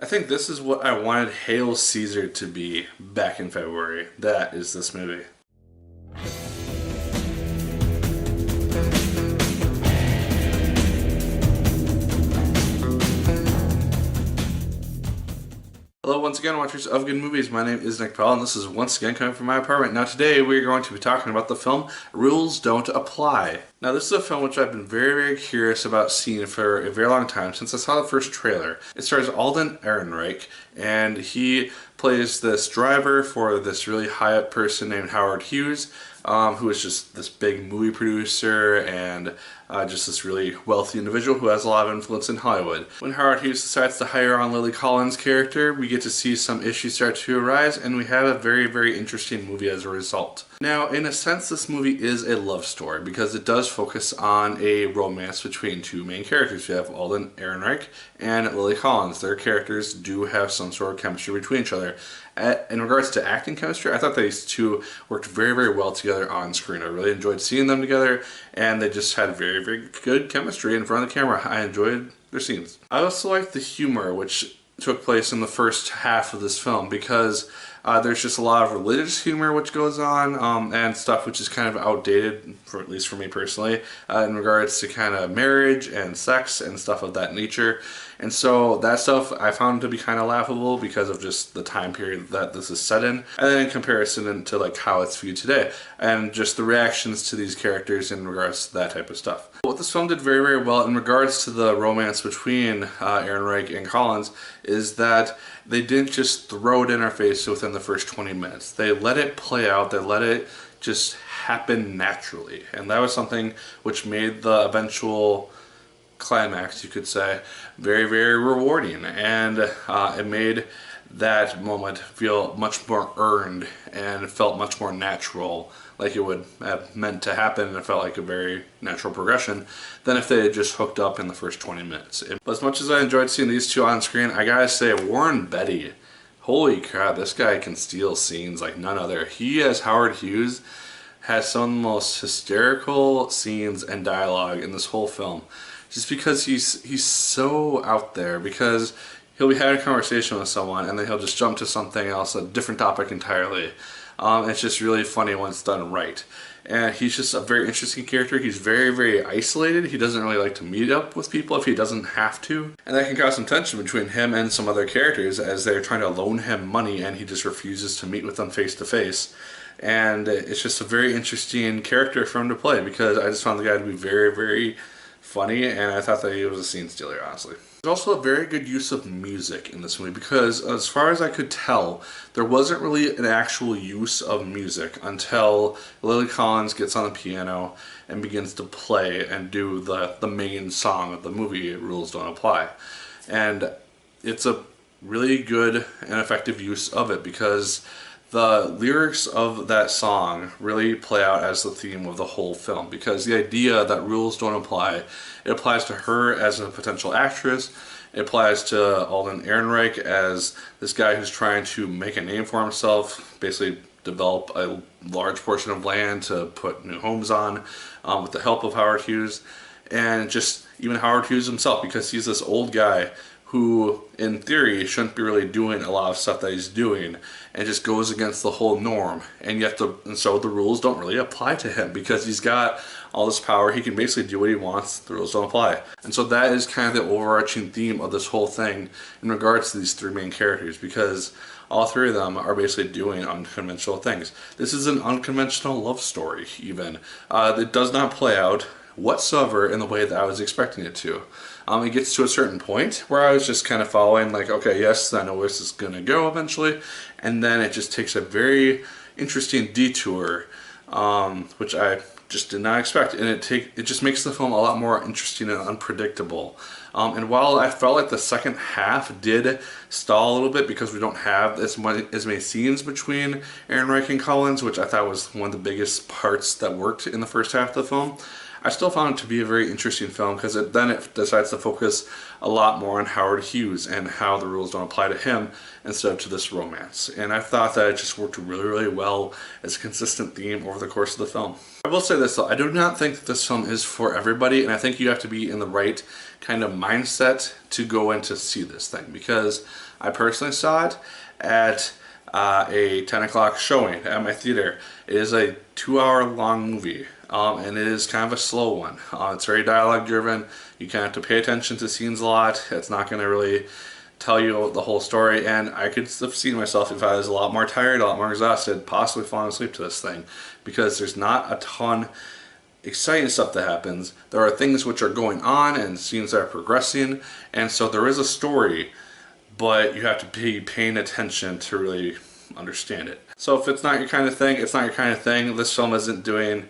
I think this is what I wanted Hail Caesar to be back in February. That is this movie. Hello once again, watchers of good movies. My name is Nick Pell, and this is once again coming from my apartment. Now today we're going to be talking about the film Rules Don't Apply. Now this is a film which I've been very curious about seeing for a very long time, since I saw the first trailer. It stars Alden Ehrenreich, and he plays this driver for this really high up person named Howard Hughes, who is just this big movie producer and just this really wealthy individual who has a lot of influence in Hollywood. When Howard Hughes decides to hire on Lily Collins' character, we get to see some issues start to arise, and we have a very interesting movie as a result. Now, in a sense, this movie is a love story because it does focus on a romance between two main characters. You have Alden Ehrenreich and Lily Collins. Their characters do have some sort of chemistry between each other. In regards to acting chemistry, I thought these two worked very well together on screen. I really enjoyed seeing them together, and they just had very good chemistry in front of the camera. I enjoyed their scenes. I also liked the humor which took place in the first half of this film because there's just a lot of religious humor which goes on and stuff which is kind of outdated, for at least for me personally, in regards to kind of marriage and sex and stuff of that nature. And so that stuff I found to be kind of laughable because of just the time period that this is set in, and then in comparison to like how it's viewed today and just the reactions to these characters in regards to that type of stuff. What this film did very well in regards to the romance between Ehrenreich and Collins is that they didn't just throw it in our face within the first 20 minutes. They let it play out, they let it just happen naturally, and that was something which made the eventual climax, you could say, very rewarding, and it made that moment feel much more earned and felt much more natural, like it would have meant to happen, and it felt like a very natural progression than if they had just hooked up in the first 20 minutes. But as much as I enjoyed seeing these two on screen, I gotta say, Warren Beatty, holy crap, this guy can steal scenes like none other. He, as Howard Hughes, has some of the most hysterical scenes and dialogue in this whole film. Just because he's so out there, because he'll be having a conversation with someone and then he'll just jump to something else, a different topic entirely. It's just really funny when it's done right. And he's just a very interesting character. He's very isolated. He doesn't really like to meet up with people if he doesn't have to. And that can cause some tension between him and some other characters as they're trying to loan him money and he just refuses to meet with them face to face. And it's just a very interesting character for him to play because I just found the guy to be very funny, and I thought that he was a scene stealer, honestly. There's also a very good use of music in this movie because, as far as I could tell, there wasn't really an actual use of music until Lily Collins gets on the piano and begins to play and do the main song of the movie, Rules Don't Apply. And it's a really good and effective use of it because the lyrics of that song really play out as the theme of the whole film, because the idea that rules don't apply, it applies to her as a potential actress, it applies to Alden Ehrenreich as this guy who's trying to make a name for himself, basically develop a large portion of land to put new homes on with the help of Howard Hughes, and just even Howard Hughes himself, because he's this old guy who, in theory, shouldn't be really doing a lot of stuff that he's doing, and just goes against the whole norm. And yet, so the rules don't really apply to him because he's got all this power. He can basically do what he wants. The rules don't apply. And so that is kind of the overarching theme of this whole thing in regards to these three main characters, because all three of them are basically doing unconventional things. This is an unconventional love story, even. It does not play out whatsoever in the way that I was expecting it to. It gets to a certain point where I was just kind of following, like, okay, yes, I know where this is going to go eventually, and then it just takes a very interesting detour, which I just did not expect, and it just makes the film a lot more interesting and unpredictable. And while I felt like the second half did stall a little bit because we don't have as many scenes between Ehrenreich and Collins, which I thought was one of the biggest parts that worked in the first half of the film, I still found it to be a very interesting film because then it decides to focus a lot more on Howard Hughes and how the rules don't apply to him instead of to this romance. And I thought that it just worked really, really well as a consistent theme over the course of the film. I will say this though, I do not think that this film is for everybody, and I think you have to be in the right kind of mindset to go in to see this thing, because I personally saw it at a 10 o'clock showing at my theater. It is a 2-hour long movie, and it is kind of a slow one. It's very dialogue driven. You kind of have to pay attention to scenes a lot. It's not going to really tell you the whole story, and I could have seen myself, if I was a lot more tired, a lot more exhausted, possibly falling asleep to this thing, because there's not a ton exciting stuff that happens. There are things which are going on and scenes that are progressing, and so there is a story, but you have to be paying attention to really understand it. So if it's not your kind of thing, it's not your kind of thing. This film isn't doing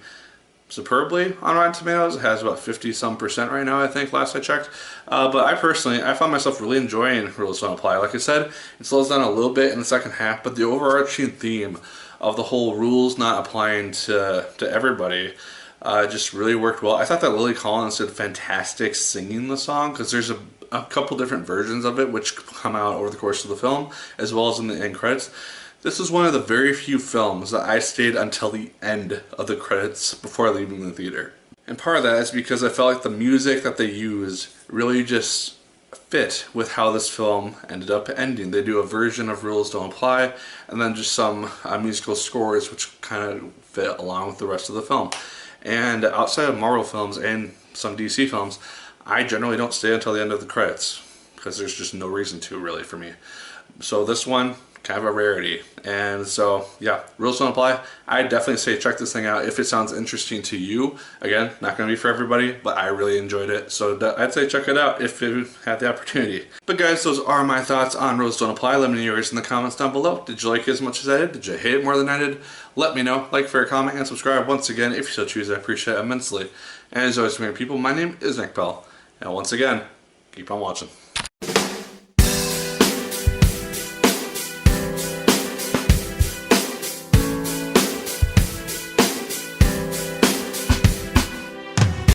superbly on Rotten Tomatoes. It has about 50-some% right now, I think, last I checked. But I found myself really enjoying Rules Don't Apply. Like I said, it slows down a little bit in the second half, but the overarching theme of the whole rules not applying to everybody just really worked well. I thought that Lily Collins did fantastic singing the song, because there's a couple different versions of it which come out over the course of the film, as well as in the end credits. This is one of the very few films that I stayed until the end of the credits before leaving the theater. And part of that is because I felt like the music that they use really just fit with how this film ended up ending. They do a version of Rules Don't Apply, and then just some musical scores which kind of fit along with the rest of the film. And outside of Marvel films and some DC films, I generally don't stay until the end of the credits, because there's just no reason to, really, for me. So this one, kind of a rarity. And so, yeah, Rules Don't Apply. I definitely say check this thing out if it sounds interesting to you. Again, not going to be for everybody, but I really enjoyed it. So I'd say check it out if you have the opportunity. But guys, those are my thoughts on Rules Don't Apply. Let me know yours in the comments down below. Did you like it as much as I did? Did you hate it more than I did? Let me know. Like, favorite, comment, and subscribe once again if you so choose. I appreciate it immensely. And as always, my people, my name is Nick Pell. And once again, keep on watching.